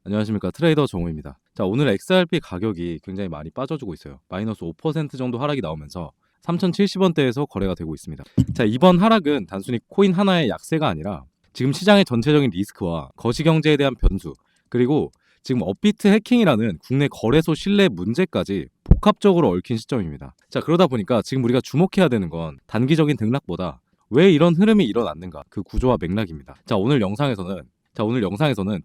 안녕하십니까, 트레이더 정우입니다. 자, 오늘 XRP 가격이 굉장히 많이 빠져주고 있어요. 마이너스 5% 정도 하락이 나오면서 3,070원대에서 거래가 되고 있습니다. 자, 이번 하락은 단순히 코인 하나의 약세가 아니라 지금 시장의 전체적인 리스크와 거시경제에 대한 변수, 그리고 지금 업비트 해킹이라는 국내 거래소 신뢰 문제까지 복합적으로 얽힌 시점입니다. 자, 그러다 보니까 지금 우리가 주목해야 되는 건 단기적인 등락보다 왜 이런 흐름이 일어났는가, 그 구조와 맥락입니다. 자, 오늘 영상에서는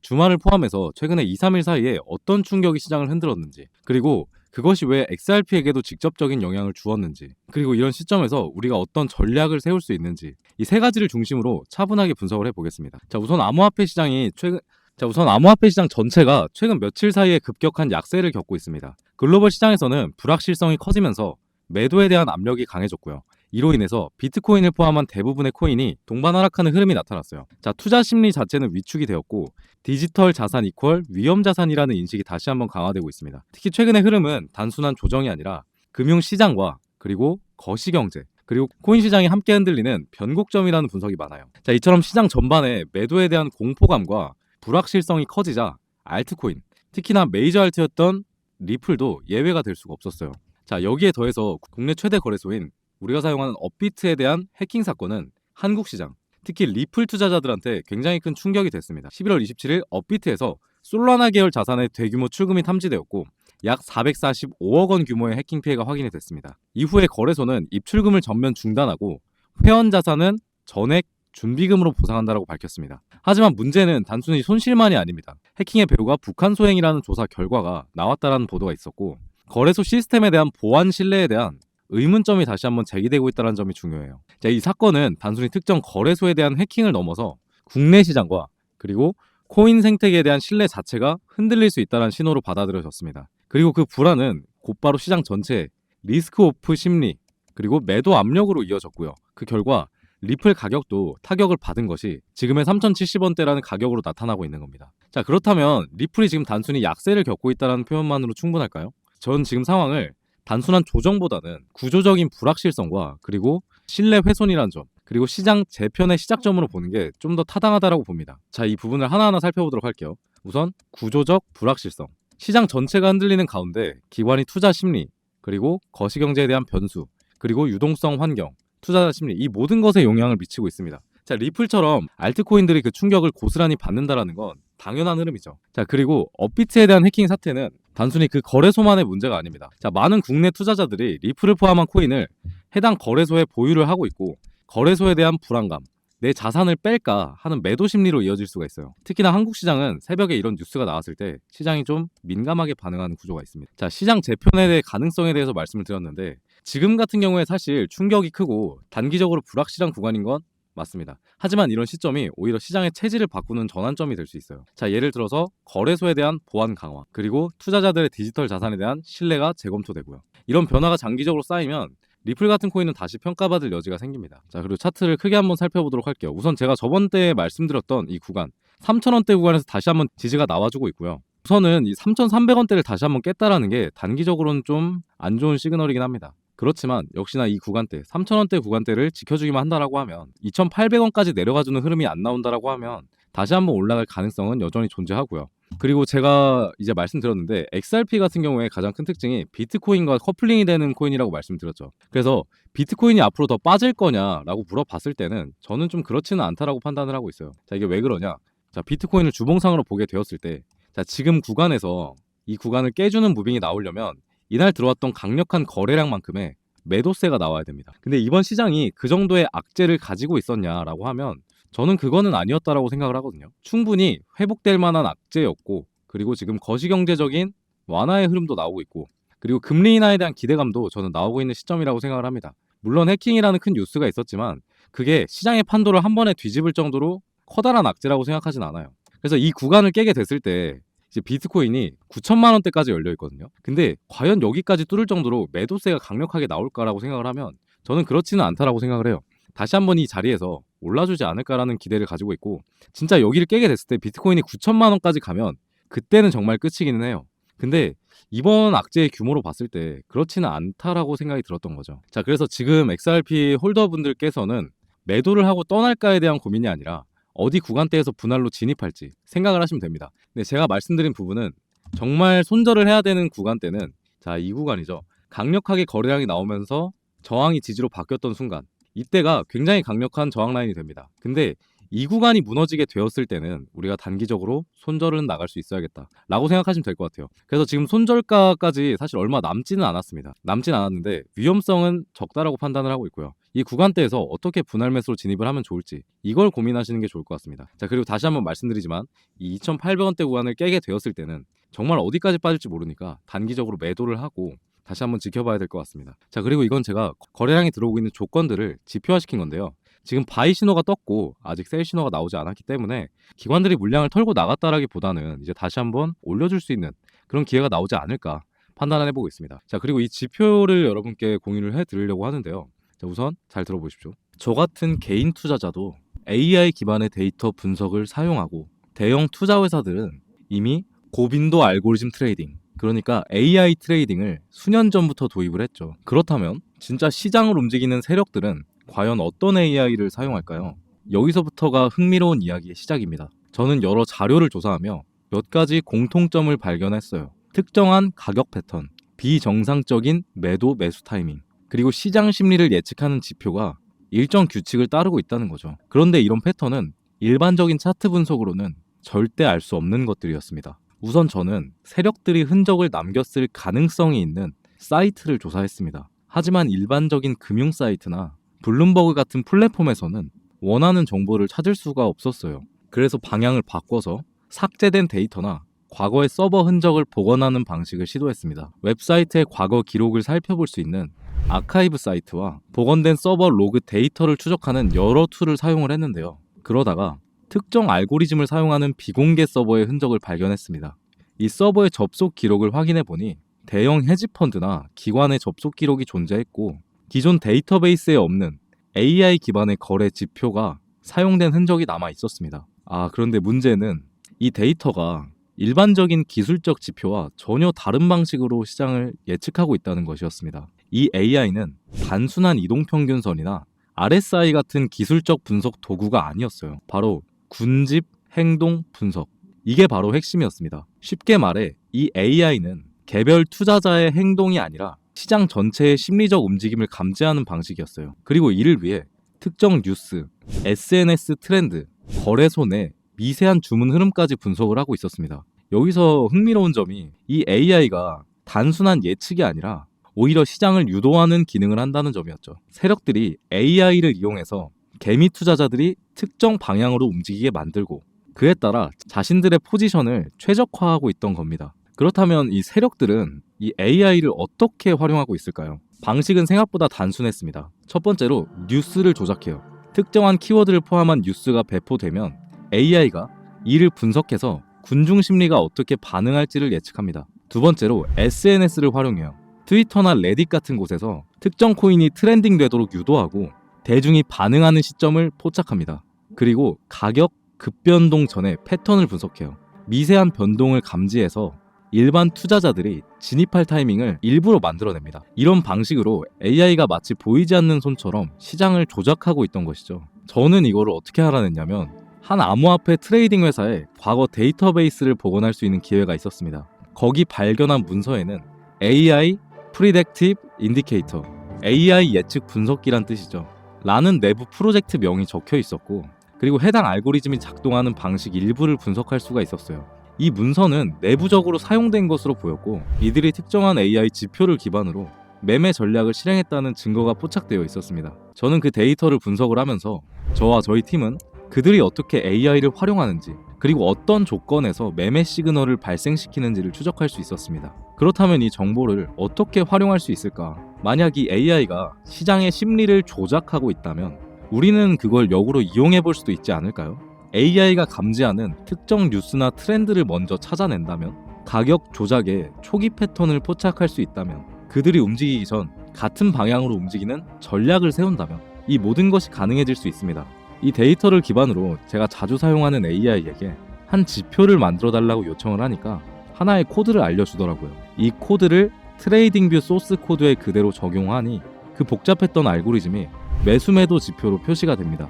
주말을 포함해서 최근에 2, 3일 사이에 어떤 충격이 시장을 흔들었는지, 그리고 그것이 왜 XRP에게도 직접적인 영향을 주었는지, 그리고 이런 시점에서 우리가 어떤 전략을 세울 수 있는지, 이 세 가지를 중심으로 차분하게 분석을 해보겠습니다. 우선 암호화폐 시장 전체가 최근 며칠 사이에 급격한 약세를 겪고 있습니다. 글로벌 시장에서는 불확실성이 커지면서 매도에 대한 압력이 강해졌고요. 이로 인해서 비트코인을 포함한 대부분의 코인이 동반 하락하는 흐름이 나타났어요. 자, 투자 심리 자체는 위축이 되었고 디지털 자산 이퀄 위험 자산이라는 인식이 다시 한번 강화되고 있습니다. 특히 최근의 흐름은 단순한 조정이 아니라 금융 시장과 그리고 거시경제, 그리고 코인 시장이 함께 흔들리는 변곡점이라는 분석이 많아요. 자, 이처럼 시장 전반에 매도에 대한 공포감과 불확실성이 커지자 알트코인, 특히나 메이저 알트였던 리플도 예외가 될 수가 없었어요. 자, 여기에 더해서 국내 최대 거래소인 우리가 사용하는 업비트에 대한 해킹 사건은 한국 시장, 특히 리플 투자자들한테 굉장히 큰 충격이 됐습니다. 11월 27일 업비트에서 솔라나 계열 자산의 대규모 출금이 탐지되었고 약 445억 원 규모의 해킹 피해가 확인이 됐습니다. 이후에 거래소는 입출금을 전면 중단하고 회원 자산은 전액 준비금으로 보상한다고 밝혔습니다. 하지만 문제는 단순히 손실만이 아닙니다. 해킹의 배후가 북한 소행이라는 조사 결과가 나왔다는 보도가 있었고 거래소 시스템에 대한 보안 신뢰에 대한 의문점이 다시 한번 제기되고 있다는 점이 중요해요. 자, 이 사건은 단순히 특정 거래소에 대한 해킹을 넘어서 국내 시장과 그리고 코인 생태계에 대한 신뢰 자체가 흔들릴 수 있다는 신호로 받아들여졌습니다. 그리고 그 불안은 곧바로 시장 전체에 리스크 오프 심리 그리고 매도 압력으로 이어졌고요. 그 결과 리플 가격도 타격을 받은 것이 지금의 3,070원대라는 가격으로 나타나고 있는 겁니다. 자, 그렇다면 리플이 지금 단순히 약세를 겪고 있다는 표현만으로 충분할까요? 전 지금 상황을 단순한 조정보다는 구조적인 불확실성과 그리고 신뢰 훼손이라는 점, 그리고 시장 재편의 시작점으로 보는 게 좀 더 타당하다고 봅니다. 자, 이 부분을 하나하나 살펴보도록 할게요. 우선 구조적 불확실성. 시장 전체가 흔들리는 가운데 기관이 투자 심리, 그리고 거시경제에 대한 변수, 그리고 유동성 환경, 투자자 심리, 이 모든 것에 영향을 미치고 있습니다. 자, 리플처럼 알트코인들이 그 충격을 고스란히 받는다라는 건 당연한 흐름이죠. 자, 그리고 업비트에 대한 해킹 사태는 단순히 그 거래소만의 문제가 아닙니다. 자, 많은 국내 투자자들이 리플을 포함한 코인을 해당 거래소에 보유를 하고 있고 거래소에 대한 불안감, 내 자산을 뺄까 하는 매도 심리로 이어질 수가 있어요. 특히나 한국 시장은 새벽에 이런 뉴스가 나왔을 때 시장이 좀 민감하게 반응하는 구조가 있습니다. 자, 시장 재편에 대해 가능성에 대해서 말씀을 드렸는데 지금 같은 경우에 사실 충격이 크고 단기적으로 불확실한 구간인 건 맞습니다. 하지만 이런 시점이 오히려 시장의 체질을 바꾸는 전환점이 될 수 있어요. 자, 예를 들어서 거래소에 대한 보안 강화, 그리고 투자자들의 디지털 자산에 대한 신뢰가 재검토되고요. 이런 변화가 장기적으로 쌓이면 리플 같은 코인은 다시 평가받을 여지가 생깁니다. 자, 그리고 차트를 크게 한번 살펴보도록 할게요. 우선 제가 저번 때 말씀드렸던 이 구간 3,000원대 구간에서 다시 한번 지지가 나와주고 있고요. 우선은 이 3,300원대를 다시 한번 깼다라는 게 단기적으로는 좀 안 좋은 시그널이긴 합니다. 그렇지만 역시나 이 구간대 3,000원대 구간대를 지켜주기만 한다라고 하면 2,800원까지 내려가주는 흐름이 안 나온다라고 하면 다시 한번 올라갈 가능성은 여전히 존재하고요. 그리고 제가 이제 말씀드렸는데 XRP 같은 경우에 가장 큰 특징이 비트코인과 커플링이 되는 코인이라고 말씀드렸죠. 그래서 비트코인이 앞으로 더 빠질 거냐라고 물어봤을 때는 저는 좀 그렇지는 않다라고 판단을 하고 있어요. 자, 이게 왜 그러냐? 자, 비트코인을 주봉상으로 보게 되었을 때 자, 지금 구간에서 이 구간을 깨주는 무빙이 나오려면 이날 들어왔던 강력한 거래량만큼의 매도세가 나와야 됩니다. 근데 이번 시장이 그 정도의 악재를 가지고 있었냐라고 하면 저는 그거는 아니었다라고 생각을 하거든요. 충분히 회복될 만한 악재였고 그리고 지금 거시경제적인 완화의 흐름도 나오고 있고 그리고 금리 인하에 대한 기대감도 저는 나오고 있는 시점이라고 생각을 합니다. 물론 해킹이라는 큰 뉴스가 있었지만 그게 시장의 판도를 한 번에 뒤집을 정도로 커다란 악재라고 생각하진 않아요. 그래서 이 구간을 깨게 됐을 때 이제 비트코인이 9천만 원대까지 열려 있거든요. 근데 과연 여기까지 뚫을 정도로 매도세가 강력하게 나올까라고 생각을 하면 저는 그렇지는 않다라고 생각을 해요. 다시 한번 이 자리에서 올라주지 않을까라는 기대를 가지고 있고 진짜 여기를 깨게 됐을 때 비트코인이 9천만 원까지 가면 그때는 정말 끝이기는 해요. 근데 이번 악재의 규모로 봤을 때 그렇지는 않다라고 생각이 들었던 거죠. 자, 그래서 지금 XRP 홀더분들께서는 매도를 하고 떠날까에 대한 고민이 아니라 어디 구간대에서 분할로 진입할지 생각을 하시면 됩니다. 근데 제가 말씀드린 부분은 정말 손절을 해야 되는 구간대는 자, 이 구간이죠. 강력하게 거래량이 나오면서 저항이 지지로 바뀌었던 순간, 이때가 굉장히 강력한 저항 라인이 됩니다. 근데 이 구간이 무너지게 되었을 때는 우리가 단기적으로 손절은 나갈 수 있어야겠다 라고 생각하시면 될 것 같아요. 그래서 지금 손절가까지 사실 얼마 남지는 않았습니다. 남진 않았는데 위험성은 적다라고 판단을 하고 있고요. 이 구간대에서 어떻게 분할 매수로 진입을 하면 좋을지 이걸 고민하시는 게 좋을 것 같습니다. 자, 그리고 다시 한번 말씀드리지만 이 2,800원대 구간을 깨게 되었을 때는 정말 어디까지 빠질지 모르니까 단기적으로 매도를 하고 다시 한번 지켜봐야 될 것 같습니다. 자, 그리고 이건 제가 거래량이 들어오고 있는 조건들을 지표화시킨 건데요. 지금 바이 신호가 떴고 아직 셀 신호가 나오지 않았기 때문에 기관들이 물량을 털고 나갔다라기보다는 이제 다시 한번 올려줄 수 있는 그런 기회가 나오지 않을까 판단을 해보고 있습니다. 자, 그리고 이 지표를 여러분께 공유를 해드리려고 하는데요. 자, 우선 잘 들어보십시오. 저 같은 개인 투자자도 AI 기반의 데이터 분석을 사용하고 대형 투자 회사들은 이미 고빈도 알고리즘 트레이딩, 그러니까 AI 트레이딩을 수년 전부터 도입을 했죠. 그렇다면 진짜 시장을 움직이는 세력들은 과연 어떤 AI를 사용할까요? 여기서부터가 흥미로운 이야기의 시작입니다. 저는 여러 자료를 조사하며 몇 가지 공통점을 발견했어요. 특정한 가격 패턴, 비정상적인 매도 매수 타이밍, 그리고 시장 심리를 예측하는 지표가 일정 규칙을 따르고 있다는 거죠. 그런데 이런 패턴은 일반적인 차트 분석으로는 절대 알 수 없는 것들이었습니다. 우선 저는 세력들이 흔적을 남겼을 가능성이 있는 사이트를 조사했습니다. 하지만 일반적인 금융 사이트나 블룸버그 같은 플랫폼에서는 원하는 정보를 찾을 수가 없었어요. 그래서 방향을 바꿔서 삭제된 데이터나 과거의 서버 흔적을 복원하는 방식을 시도했습니다. 웹사이트의 과거 기록을 살펴볼 수 있는 아카이브 사이트와 복원된 서버 로그 데이터를 추적하는 여러 툴을 사용을 했는데요. 그러다가 특정 알고리즘을 사용하는 비공개 서버의 흔적을 발견했습니다. 이 서버의 접속 기록을 확인해 보니 대형 헤지펀드나 기관의 접속 기록이 존재했고 기존 데이터베이스에 없는 AI 기반의 거래 지표가 사용된 흔적이 남아 있었습니다. 그런데 문제는 이 데이터가 일반적인 기술적 지표와 전혀 다른 방식으로 시장을 예측하고 있다는 것이었습니다. 이 AI는 단순한 이동평균선이나 RSI 같은 기술적 분석 도구가 아니었어요. 바로 군집 행동 분석. 이게 바로 핵심이었습니다. 쉽게 말해 이 AI는 개별 투자자의 행동이 아니라 시장 전체의 심리적 움직임을 감지하는 방식이었어요. 그리고 이를 위해 특정 뉴스, SNS 트렌드, 거래소 내 미세한 주문 흐름까지 분석을 하고 있었습니다. 여기서 흥미로운 점이 이 AI가 단순한 예측이 아니라 오히려 시장을 유도하는 기능을 한다는 점이었죠. 세력들이 AI를 이용해서 개미 투자자들이 특정 방향으로 움직이게 만들고 그에 따라 자신들의 포지션을 최적화하고 있던 겁니다. 그렇다면 이 세력들은 이 AI를 어떻게 활용하고 있을까요? 방식은 생각보다 단순했습니다. 첫 번째로 뉴스를 조작해요. 특정한 키워드를 포함한 뉴스가 배포되면 AI가 이를 분석해서 군중 심리가 어떻게 반응할지를 예측합니다. 두 번째로 SNS를 활용해요. 트위터나 레딧 같은 곳에서 특정 코인이 트렌딩 되도록 유도하고 대중이 반응하는 시점을 포착합니다. 그리고 가격 급변동 전에 패턴을 분석해요. 미세한 변동을 감지해서 일반 투자자들이 진입할 타이밍을 일부러 만들어냅니다. 이런 방식으로 AI가 마치 보이지 않는 손처럼 시장을 조작하고 있던 것이죠. 저는 이거를 어떻게 알아냈냐면 한 암호화폐 트레이딩 회사에 과거 데이터베이스를 복원할 수 있는 기회가 있었습니다. 거기 발견한 문서에는 AI Predictive Indicator, AI 예측 분석기란 뜻이죠. 라는 내부 프로젝트 명이 적혀 있었고 그리고 해당 알고리즘이 작동하는 방식 일부를 분석할 수가 있었어요. 이 문서는 내부적으로 사용된 것으로 보였고 이들이 특정한 AI 지표를 기반으로 매매 전략을 실행했다는 증거가 포착되어 있었습니다. 저는 그 데이터를 분석을 하면서 저와 저희 팀은 그들이 어떻게 AI를 활용하는지 그리고 어떤 조건에서 매매 시그널을 발생시키는지를 추적할 수 있었습니다. 그렇다면 이 정보를 어떻게 활용할 수 있을까? 만약 이 AI가 시장의 심리를 조작하고 있다면 우리는 그걸 역으로 이용해 볼 수도 있지 않을까요? AI가 감지하는 특정 뉴스나 트렌드를 먼저 찾아낸다면, 가격 조작의 초기 패턴을 포착할 수 있다면, 그들이 움직이기 전 같은 방향으로 움직이는 전략을 세운다면 이 모든 것이 가능해질 수 있습니다. 이 데이터를 기반으로 제가 자주 사용하는 AI에게 한 지표를 만들어 달라고 요청을 하니까 하나의 코드를 알려주더라고요. 이 코드를 트레이딩뷰 소스 코드에 그대로 적용하니 그 복잡했던 알고리즘이 매수매도 지표로 표시가 됩니다.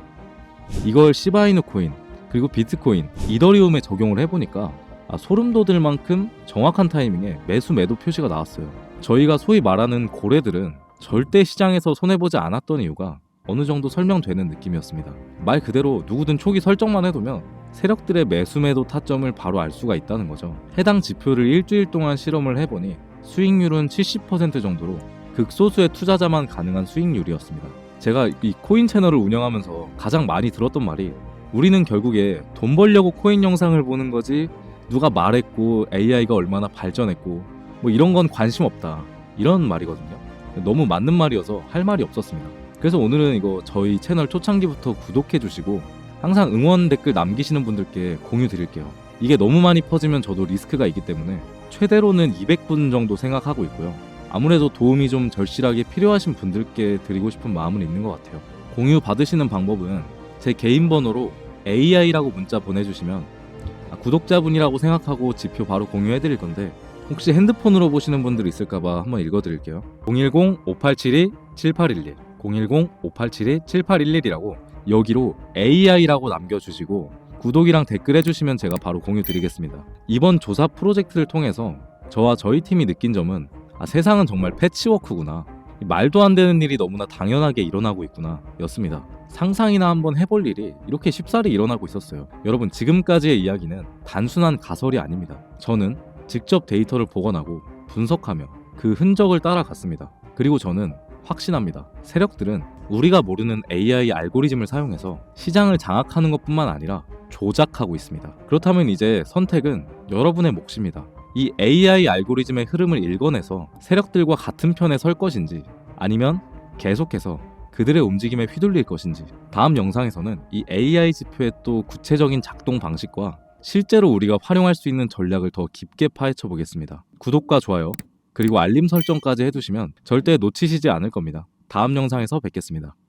이걸 시바이누 코인, 그리고 비트코인, 이더리움에 적용을 해보니까 소름 돋을 만큼 정확한 타이밍에 매수 매도 표시가 나왔어요. 저희가 소위 말하는 고래들은 절대 시장에서 손해보지 않았던 이유가 어느 정도 설명되는 느낌이었습니다. 말 그대로 누구든 초기 설정만 해두면 세력들의 매수 매도 타점을 바로 알 수가 있다는 거죠. 해당 지표를 일주일 동안 실험을 해보니 수익률은 70% 정도로 극소수의 투자자만 가능한 수익률이었습니다. 제가 이 코인 채널을 운영하면서 가장 많이 들었던 말이, 우리는 결국에 돈 벌려고 코인 영상을 보는 거지 누가 말했고 AI가 얼마나 발전했고 뭐 이런 건 관심 없다, 이런 말이거든요. 너무 맞는 말이어서 할 말이 없었습니다. 그래서 오늘은 이거 저희 채널 초창기부터 구독해 주시고 항상 응원 댓글 남기시는 분들께 공유 드릴게요. 이게 너무 많이 퍼지면 저도 리스크가 있기 때문에 최대로는 200분 정도 생각하고 있고요. 아무래도 도움이 좀 절실하게 필요하신 분들께 드리고 싶은 마음은 있는 것 같아요. 공유 받으시는 방법은 제 개인 번호로 AI라고 문자 보내주시면 구독자분이라고 생각하고 지표 바로 공유해 드릴 건데, 혹시 핸드폰으로 보시는 분들 있을까봐 한번 읽어드릴게요. 010-5872-7811 010-5872-7811이라고 여기로 AI라고 남겨주시고 구독이랑 댓글 해주시면 제가 바로 공유 드리겠습니다. 이번 조사 프로젝트를 통해서 저와 저희 팀이 느낀 점은 세상은 정말 패치워크구나, 말도 안 되는 일이 너무나 당연하게 일어나고 있구나 였습니다. 상상이나 한번 해볼 일이 이렇게 쉽사리 일어나고 있었어요. 여러분, 지금까지의 이야기는 단순한 가설이 아닙니다. 저는 직접 데이터를 복원하고 분석하며 그 흔적을 따라갔습니다. 그리고 저는 확신합니다. 세력들은 우리가 모르는 AI 알고리즘을 사용해서 시장을 장악하는 것뿐만 아니라 조작하고 있습니다. 그렇다면 이제 선택은 여러분의 몫입니다. 이 AI 알고리즘의 흐름을 읽어내서 세력들과 같은 편에 설 것인지, 아니면 계속해서 그들의 움직임에 휘둘릴 것인지. 다음 영상에서는 이 AI 지표의 또 구체적인 작동 방식과 실제로 우리가 활용할 수 있는 전략을 더 깊게 파헤쳐 보겠습니다. 구독과 좋아요 그리고 알림 설정까지 해두시면 절대 놓치시지 않을 겁니다. 다음 영상에서 뵙겠습니다.